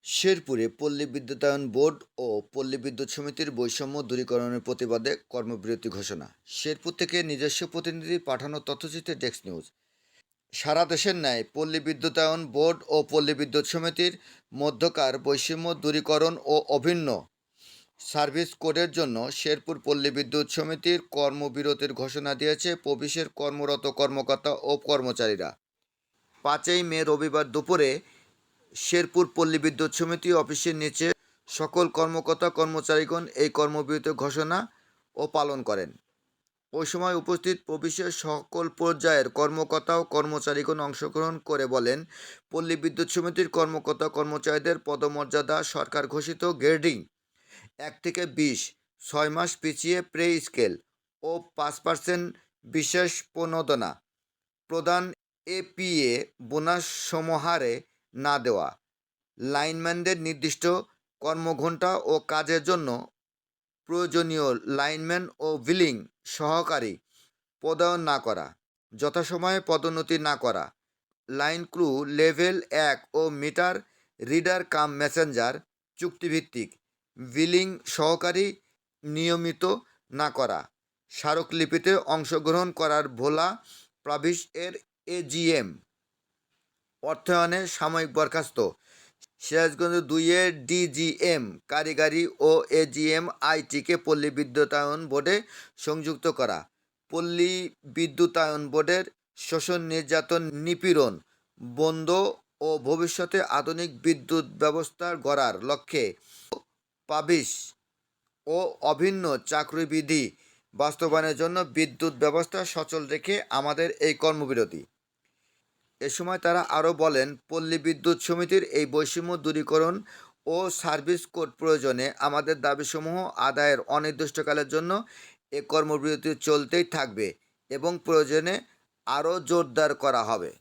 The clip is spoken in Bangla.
শেরপুরে পল্লী বিদ্যুতায়ন বোর্ড ও পল্লী বিদ্যুৎ সমিতির বৈষম্য দূরীকরণের প্রতিবাদে কর্মবিরতি ঘোষণা। শেরপুর থেকে নিজস্ব প্রতিনিধি পাঠানো তথ্যচিত্রে ডেস্ক নিউজ। সারা দেশের ন্যায় পল্লী বিদ্যুতায়ন বোর্ড ও পল্লী বিদ্যুৎ সমিতির মধ্যকার বৈষম্য দূরীকরণ ও অভিন্ন সার্ভিস কোডের জন্য শেরপুর পল্লী বিদ্যুৎ সমিতির কর্মবিরতির ঘোষণা দিয়েছে প্রবিশের কর্মরত কর্মকর্তা ও কর্মচারীরা। 5ই মে রবিবার দুপুরে শেরপুর পল্লী বিদ্যুৎ সমিতি অফিসের নিচে সকল কর্মকর্তা কর্মচারীগণ এই কর্মবিরতি ঘোষণা ও পালন করেন। ওই সময় উপস্থিত প্রবিশের সকল পর্যায়ের কর্মকর্তা ও কর্মচারীগণ অংশগ্রহণ করে বলেন, পল্লী বিদ্যুৎ সমিতির কর্মকর্তা কর্মচারীদের পদমর্যাদা সরকার ঘোষিত গ্রেডিং 1 থেকে 20 6 মাস পিছিয়ে প্রে স্কেল ও 5% বিশেষ প্রণোদনা প্রদান, এপিএ বোনাস সমহারে না দেওয়া, লাইনম্যানদের নির্দিষ্ট কর্মঘণ্টা ও কাজের জন্য প্রয়োজনীয় লাইনম্যান ও বিলিং সহকারী পদায়ন না করা, যথাসময়ে পদোন্নতি না করা, লাইন ক্রু লেভেল 1 ও মিটার রিডার কাম মেসেঞ্জার চুক্তিভিত্তিক বিলিং সহকারী নিয়মিত না করা, স্মারকলিপিতে অংশগ্রহণ করার ভোলা প্রবিশ এর এজিএম অর্থায়নে সাময়িক বরখাস্ত, সিরাজগঞ্জ 2-এর ডিজিএম কারিগরি ও এজিএম আইটিকে পল্লী বিদ্যুতায়ন বোর্ডে সংযুক্ত করা, পল্লী বিদ্যুতায়ন বোর্ডের শোষণ নির্যাতন নিপীড়ন বন্ধ ও ভবিষ্যতে আধুনিক বিদ্যুৎ ব্যবস্থা গড়ার লক্ষ্যে পাবিশ ও অভিন্ন চাকরিবিধি বাস্তবায়নের জন্য বিদ্যুৎ ব্যবস্থা সচল রেখে আমাদের এই কর্মবিরতি। এ সময় তারা আরও বলেন, পল্লী বিদ্যুৎ সমিতির এই বৈষম্য দূরীকরণ ও সার্ভিস কোড প্রয়োজনে আমাদের দাবিসমূহ আদায়ের অনির্দিষ্টকালের জন্য এ কর্মবিরতি চলতেই থাকবে এবং প্রয়োজনে আরও জোরদার করা হবে।